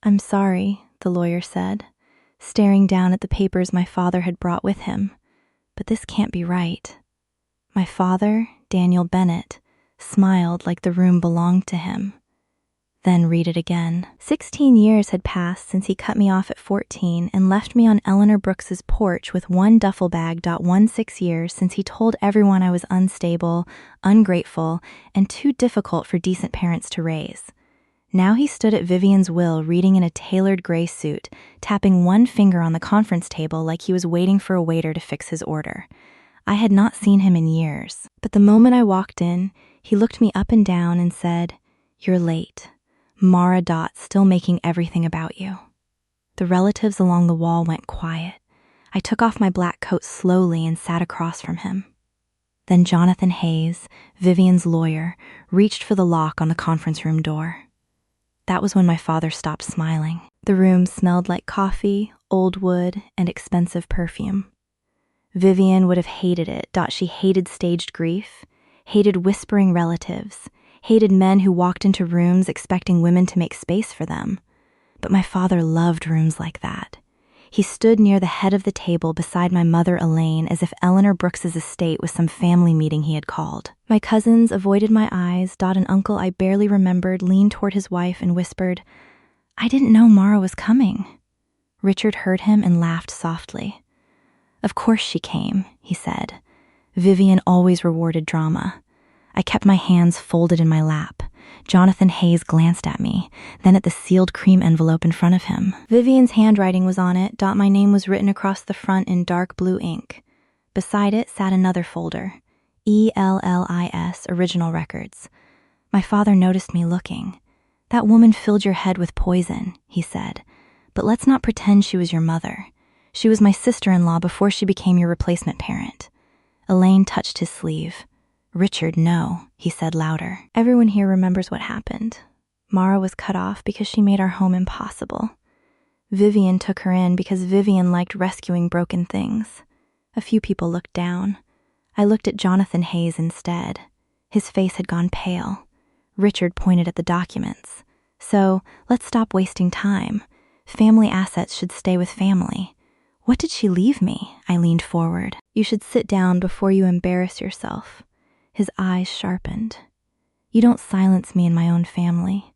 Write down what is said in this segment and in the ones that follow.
"I'm sorry," the lawyer said, staring down at the papers my father had brought with him, "but this can't be right." My father, Daniel Bennett, smiled like the room belonged to him. "Then read it again." 16 years had passed since he cut me off at 14 and left me on Eleanor Brooks's porch with one duffel bag. 16 years since he told everyone I was unstable, ungrateful, and too difficult for decent parents to raise. Now he stood at Vivian's will reading in a tailored gray suit, tapping one finger on the conference table like he was waiting for a waiter to fix his order. I had not seen him in years, but the moment I walked in, he looked me up and down and said, "You're late. Mara Dott's still making everything about you." The relatives along the wall went quiet. I took off my black coat slowly and sat across from him. Then Jonathan Hayes, Vivian's lawyer, reached for the lock on the conference room door. That was when my father stopped smiling. The room smelled like coffee, old wood, and expensive perfume. Vivian would have hated it. She hated staged grief, hated whispering relatives, hated men who walked into rooms expecting women to make space for them. But my father loved rooms like that. He stood near the head of the table beside my mother Elaine as if Eleanor Brooks's estate was some family meeting he had called. My cousins avoided my eyes. An uncle I barely remembered leaned toward his wife and whispered, "I didn't know Mara was coming." Richard heard him and laughed softly. "Of course she came," he said. "Vivian always rewarded drama." I kept my hands folded in my lap. Jonathan Hayes glanced at me, then at the sealed cream envelope in front of him. Vivian's handwriting was on it. My name was written across the front in dark blue ink. Beside it sat another folder, ELLIS, Original Records. My father noticed me looking. "That woman filled your head with poison," he said. "But let's not pretend she was your mother. She was my sister-in-law before she became your replacement parent." Elaine touched his sleeve. "Richard, no," he said louder. "Everyone here remembers what happened. Mara was cut off because she made our home impossible. Vivian took her in because Vivian liked rescuing broken things. A few people looked down. I looked at Jonathan Hayes instead. His face had gone pale. Richard pointed at the documents. "So, let's stop wasting time. Family assets should stay with family." "What did she leave me?" I leaned forward. "You should sit down before you embarrass yourself." His eyes sharpened. "You don't silence me in my own family."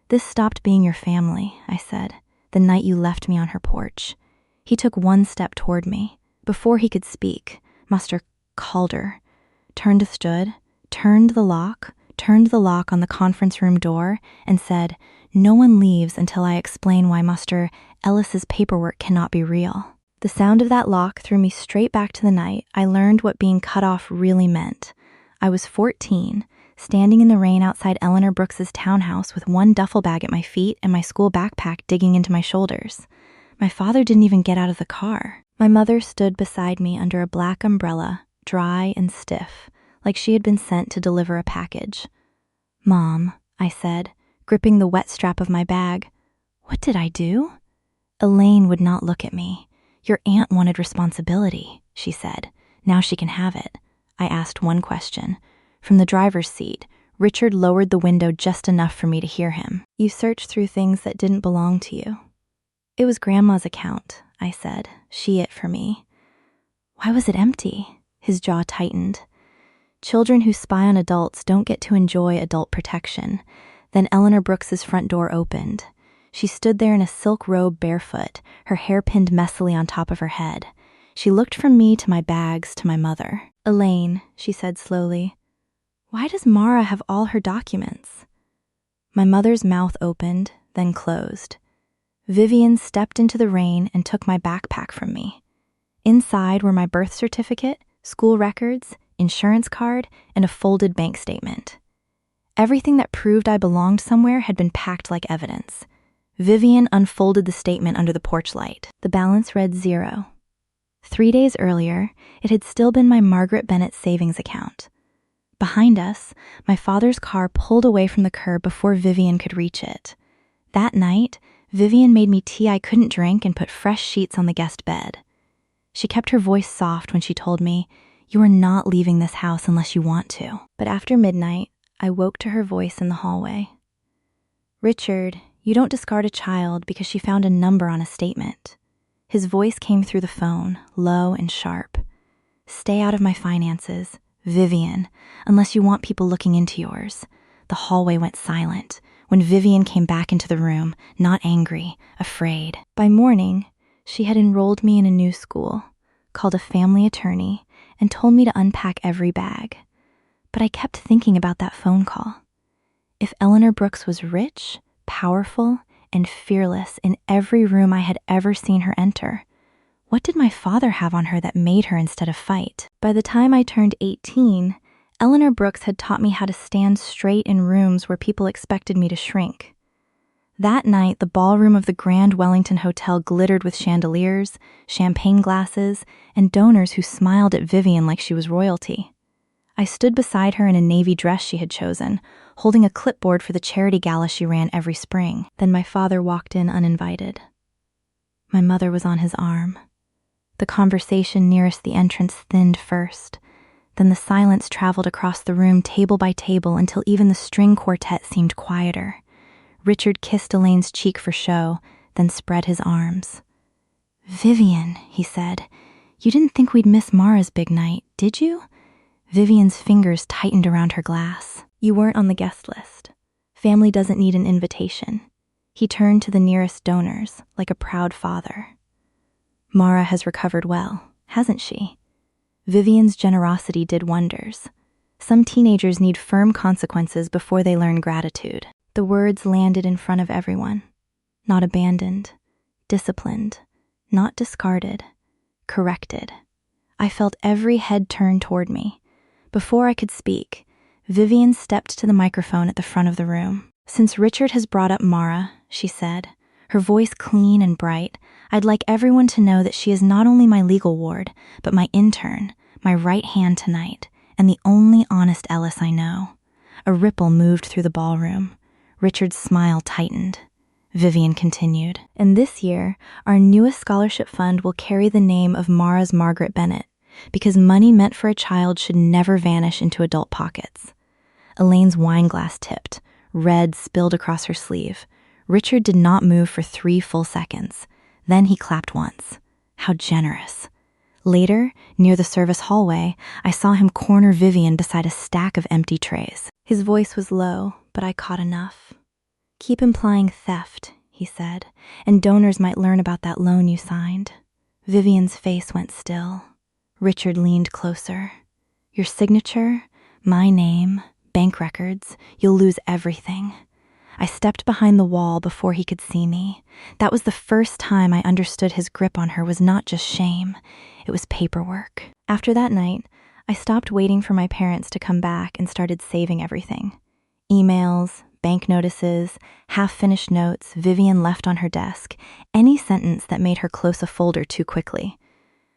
"This stopped being your family," I said, "the night you left me on her porch." He took one step toward me. Before he could speak, Master Calder turned the lock on the conference room door, and said, "No one leaves until I explain why Master Ellis's paperwork cannot be real." The sound of that lock threw me straight back to the night I learned what being cut off really meant. I was 14, standing in the rain outside Eleanor Brooks's townhouse with one duffel bag at my feet and my school backpack digging into my shoulders. My father didn't even get out of the car. My mother stood beside me under a black umbrella, dry and stiff, like she had been sent to deliver a package. "Mom," I said, gripping the wet strap of my bag. "What did I do?" Elaine would not look at me. "Your aunt wanted responsibility," she said. "Now she can have it." I asked one question. From the driver's seat, Richard lowered the window just enough for me to hear him. "You searched through things that didn't belong to you." "It was Grandma's account," I said. "She it for me." "Why was it empty?" His jaw tightened. "Children who spy on adults don't get to enjoy adult protection." Then Eleanor Brooks's front door opened. She stood there in a silk robe barefoot, her hair pinned messily on top of her head. She looked from me to my bags to my mother. "Elaine," she said slowly, "why does Mara have all her documents?" My mother's mouth opened, then closed. Vivian stepped into the rain and took my backpack from me. Inside were my birth certificate, school records, insurance card, and a folded bank statement. Everything that proved I belonged somewhere had been packed like evidence. Vivian unfolded the statement under the porch light. The balance read 0. 3 days earlier, it had still been my Margaret Bennett savings account. Behind us, my father's car pulled away from the curb before Vivian could reach it. That night, Vivian made me tea I couldn't drink and put fresh sheets on the guest bed. She kept her voice soft when she told me, "You are not leaving this house unless you want to." But after midnight, I woke to her voice in the hallway. "Richard, You don't discard a child because she found a number on a statement. His voice came through the phone, low and sharp. Stay out of my finances, Vivian, unless you want people looking into yours. The hallway went silent when Vivian came back into the room, not angry, afraid. By morning, she had enrolled me in a new school, called a family attorney, and told me to unpack every bag. But I kept thinking about that phone call. If Eleanor Brooks was rich, powerful, and fearless in every room I had ever seen her enter, what did my father have on her that made her instead of fight? By the time I turned 18, Eleanor Brooks had taught me how to stand straight in rooms where people expected me to shrink. That night, the ballroom of the Grand Wellington Hotel glittered with chandeliers, champagne glasses, and donors who smiled at Vivian like she was royalty. I stood beside her in a navy dress she had chosen, holding a clipboard for the charity gala she ran every spring. Then my father walked in uninvited. My mother was on his arm. The conversation nearest the entrance thinned first. Then the silence traveled across the room table by table until even the string quartet seemed quieter. Richard kissed Elaine's cheek for show, then spread his arms. "Vivian," he said, "you didn't think we'd miss Mara's big night, did you?" Vivian's fingers tightened around her glass. "You weren't on the guest list. Family doesn't need an invitation." He turned to the nearest donors, like a proud father. "Mara has recovered well, hasn't she?" Vivian's generosity did wonders. Some teenagers need firm consequences before they learn gratitude. The words landed in front of everyone. Not abandoned, disciplined, not discarded, corrected. I felt every head turn toward me. Before I could speak, Vivian stepped to the microphone at the front of the room. "Since Richard has brought up Mara," she said, her voice clean and bright, "I'd like everyone to know that she is not only my legal ward, but my intern, my right hand tonight, and the only honest Ellis I know." A ripple moved through the ballroom. Richard's smile tightened. Vivian continued, "And this year, our newest scholarship fund will carry the name of Mara's Margaret Bennett, because money meant for a child should never vanish into adult pockets." Elaine's wine glass tipped. Red spilled across her sleeve. Richard did not move for 3 full seconds. Then he clapped once. How generous. Later, near the service hallway, I saw him corner Vivian beside a stack of empty trays. His voice was low, but I caught enough. "Keep implying theft," he said, "and donors might learn about that loan you signed." Vivian's face went still. Richard leaned closer. "Your signature, my name, bank records, you'll lose everything." I stepped behind the wall before he could see me. That was the first time I understood his grip on her was not just shame, it was paperwork. After that night, I stopped waiting for my parents to come back and started saving everything. Emails, bank notices, half-finished notes Vivian left on her desk, any sentence that made her close a folder too quickly.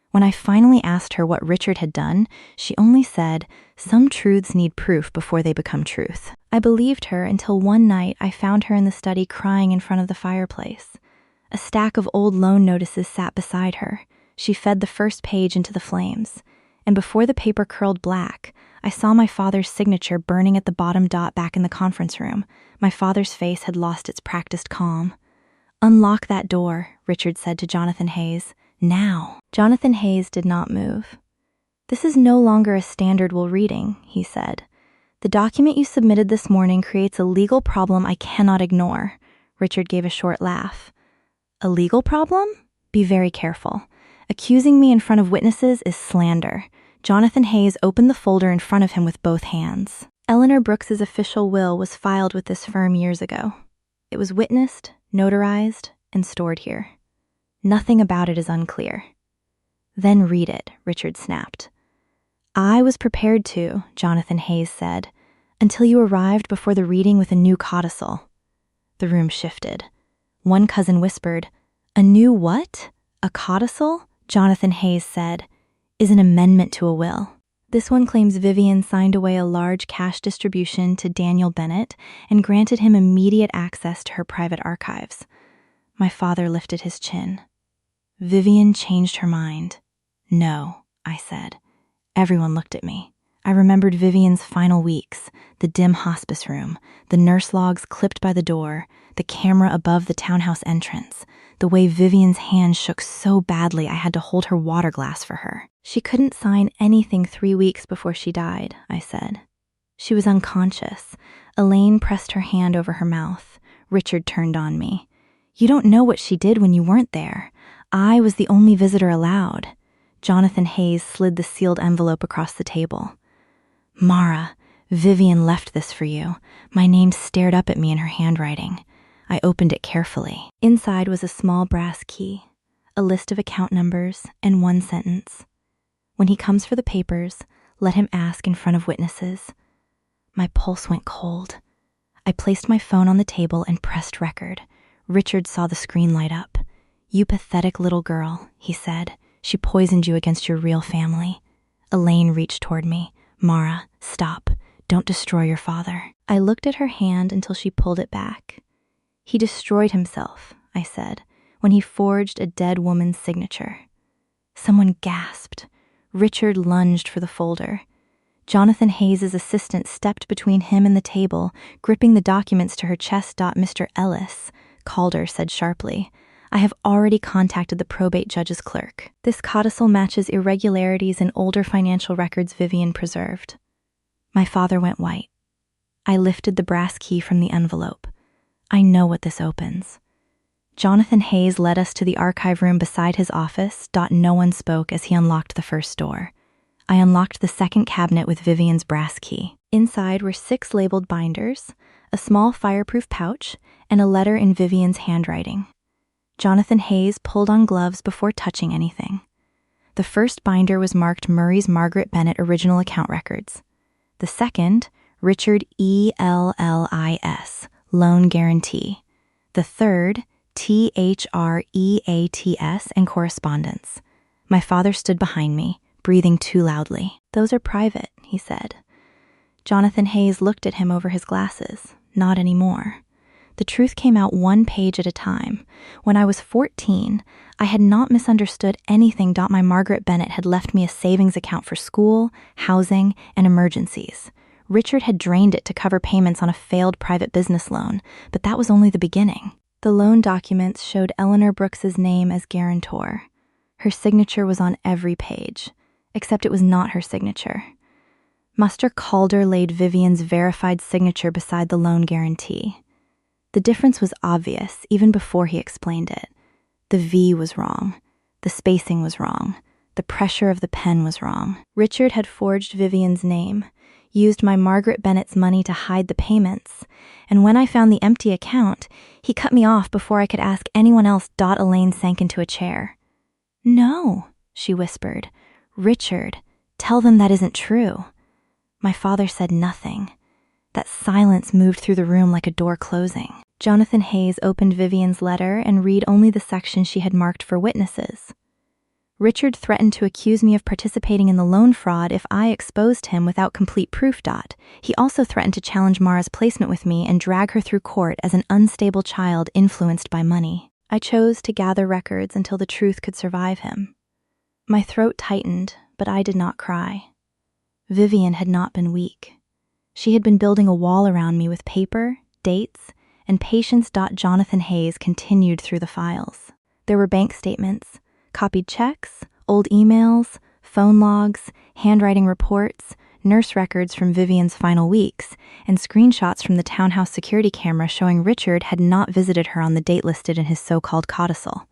When I finally asked her what Richard had done, she only said, "Some truths need proof before they become truth." I believed her until one night I found her in the study crying in front of the fireplace. A stack of old loan notices sat beside her. She fed the first page into the flames. And before the paper curled black, I saw my father's signature burning at the bottom dot back in the conference room. My father's face had lost its practiced calm. "Unlock that door," Richard said to Jonathan Hayes. "Now." Jonathan Hayes did not move. "This is no longer a standard we'll reading," he said. "The document you submitted this morning creates a legal problem I cannot ignore." Richard gave a short laugh. "A legal problem? Be very careful. Accusing me in front of witnesses is slander." Jonathan Hayes opened the folder in front of him with both hands. Eleanor Brooks's official will was filed with this firm years ago. It was witnessed, notarized, and stored here. Nothing about it is unclear. "Then read it," Richard snapped. "I was prepared to," Jonathan Hayes said, "until you arrived before the reading with a new codicil." The room shifted. One cousin whispered, "A new what? A codicil?" Jonathan Hayes said, "Is an amendment to a will. This one claims Vivian signed away a large cash distribution to Daniel Bennett and granted him immediate access to her private archives." My father lifted his chin. "Vivian changed her mind." "No," I said. Everyone looked at me. I remembered Vivian's final weeks, the dim hospice room, the nurse logs clipped by the door, the camera above the townhouse entrance, the way Vivian's hand shook so badly I had to hold her water glass for her. She couldn't sign anything 3 weeks before she died, I said. She was unconscious. Elaine pressed her hand over her mouth. Richard turned on me. You don't know what she did when you weren't there. I was the only visitor allowed. Jonathan Hayes slid the sealed envelope across the table. Mara, Vivian left this for you. My name stared up at me in her handwriting. I opened it carefully. Inside was a small brass key, a list of account numbers, and one sentence. When he comes for the papers, let him ask in front of witnesses. My pulse went cold. I placed my phone on the table and pressed record. Richard saw the screen light up. You pathetic little girl, he said. She poisoned you against your real family. Elaine reached toward me. Mara, stop. Don't destroy your father. I looked at her hand until she pulled it back. He destroyed himself, I said, when he forged a dead woman's signature. Someone gasped. Richard lunged for the folder. Jonathan Hayes' assistant stepped between him and the table, gripping the documents to her chest. Mr. Ellis, Calder said sharply, I have already contacted the probate judge's clerk. This codicil matches irregularities in older financial records Vivian preserved. My father went white. I lifted the brass key from the envelope. I know what this opens. Jonathan Hayes led us to the archive room beside his office. No one spoke as he unlocked the first door. I unlocked the second cabinet with Vivian's brass key. Inside were 6 labeled binders, a small fireproof pouch, and a letter in Vivian's handwriting. Jonathan Hayes pulled on gloves before touching anything. The first binder was marked Murray's Margaret Bennett original account records. The second, Richard ELLIS, loan guarantee. The third, THREATS, and correspondence. My father stood behind me, breathing too loudly. Those are private, he said. Jonathan Hayes looked at him over his glasses. Not anymore. The truth came out 1 page at a time. When I was 14, I had not misunderstood anything. My Margaret Bennett had left me a savings account for school, housing, and emergencies. Richard had drained it to cover payments on a failed private business loan, but that was only the beginning. The loan documents showed Eleanor Brooks's name as guarantor. Her signature was on every page, except it was not her signature. Muster Calder laid Vivian's verified signature beside the loan guarantee. The difference was obvious even before he explained it. The V was wrong. The spacing was wrong. The pressure of the pen was wrong. Richard had forged Vivian's name, used my Margaret Bennett's money to hide the payments, and when I found the empty account, he cut me off before I could ask anyone else. Elaine sank into a chair. No, she whispered. Richard, tell them that isn't true. My father said nothing. That silence moved through the room like a door closing. Jonathan Hayes opened Vivian's letter and read only the section she had marked for witnesses. Richard threatened to accuse me of participating in the loan fraud if I exposed him without complete proof. He also threatened to challenge Mara's placement with me and drag her through court as an unstable child influenced by money. I chose to gather records until the truth could survive him. My throat tightened, but I did not cry. Vivian had not been weak. She had been building a wall around me with paper, dates, and patience. Jonathan Hayes continued through the files. There were bank statements, copied checks, old emails, phone logs, handwriting reports, nurse records from Vivian's final weeks, and screenshots from the townhouse security camera showing Richard had not visited her on the date listed in his so-called codicil.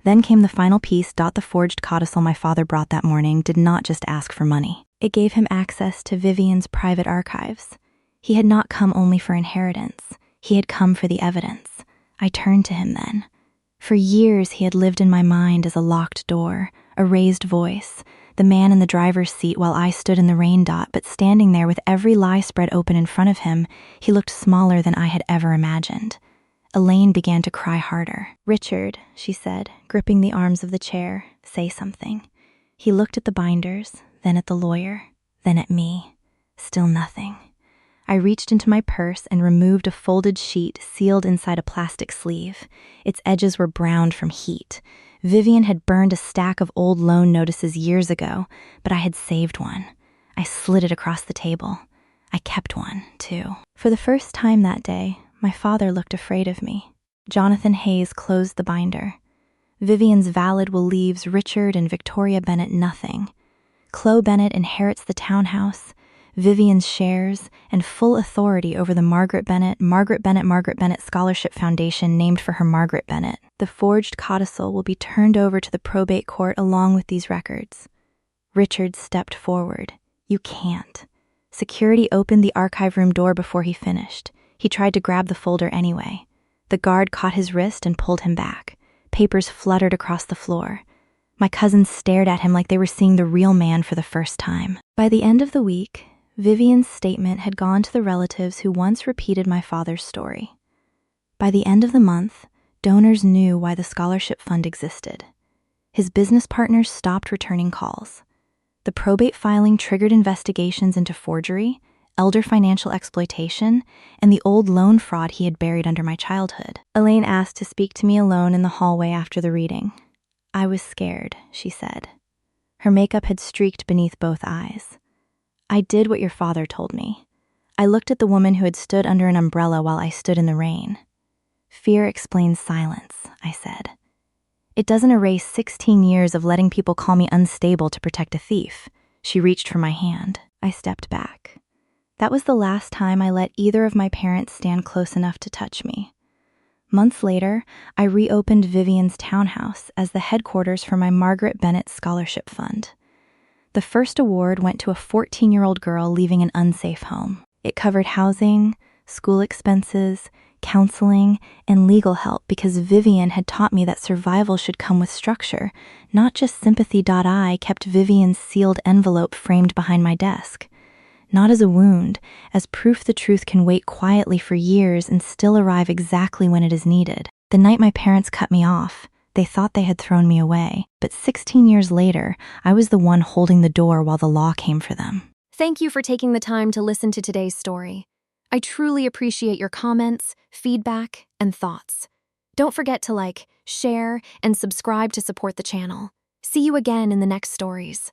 Then came the final piece. The forged codicil my father brought that morning did not just ask for money. It gave him access to Vivian's private archives. He had not come only for inheritance. He had come for the evidence. I turned to him then. For years he had lived in my mind as a locked door, a raised voice, the man in the driver's seat while I stood in the rain. But standing there with every lie spread open in front of him, he looked smaller than I had ever imagined. Elaine began to cry harder. Richard, she said, gripping the arms of the chair, say something. He looked at the binders, then at the lawyer, then at me. Still nothing. I reached into my purse and removed a folded sheet sealed inside a plastic sleeve. Its edges were browned from heat. Vivian had burned a stack of old loan notices years ago, but I had saved one. I slid it across the table. I kept one, too. For the first time that day, my father looked afraid of me. Jonathan Hayes closed the binder. Vivian's valuable leaves Richard and Victoria Bennett nothing. Chloe Bennett inherits the townhouse, Vivian's shares, and full authority over the Margaret Bennett Scholarship Foundation named for her Margaret Bennett. The forged codicil will be turned over to the probate court along with these records. Richard stepped forward. You can't. Security opened the archive room door before he finished. He tried to grab the folder anyway. The guard caught his wrist and pulled him back. Papers fluttered across the floor. My cousins stared at him like they were seeing the real man for the first time. By the end of the week, Vivian's statement had gone to the relatives who once repeated my father's story. By the end of the month, donors knew why the scholarship fund existed. His business partners stopped returning calls. The probate filing triggered investigations into forgery, elder financial exploitation, and the old loan fraud he had buried under my childhood. Elaine asked to speak to me alone in the hallway after the reading. I was scared, she said. Her makeup had streaked beneath both eyes. I did what your father told me. I looked at the woman who had stood under an umbrella while I stood in the rain. Fear explains silence, I said. It doesn't erase 16 years of letting people call me unstable to protect a thief. She reached for my hand. I stepped back. That was the last time I let either of my parents stand close enough to touch me. Months later, I reopened Vivian's townhouse as the headquarters for my Margaret Bennett Scholarship Fund. The first award went to a 14-year-old girl leaving an unsafe home. It covered housing, school expenses, counseling, and legal help because Vivian had taught me that survival should come with structure, not just sympathy. I kept Vivian's sealed envelope framed behind my desk. Not as a wound, as proof the truth can wait quietly for years and still arrive exactly when it is needed. The night my parents cut me off, they thought they had thrown me away, but 16 years later, I was the one holding the door while the law came for them. Thank you for taking the time to listen to today's story. I truly appreciate your comments, feedback, and thoughts. Don't forget to like, share, and subscribe to support the channel. See you again in the next stories.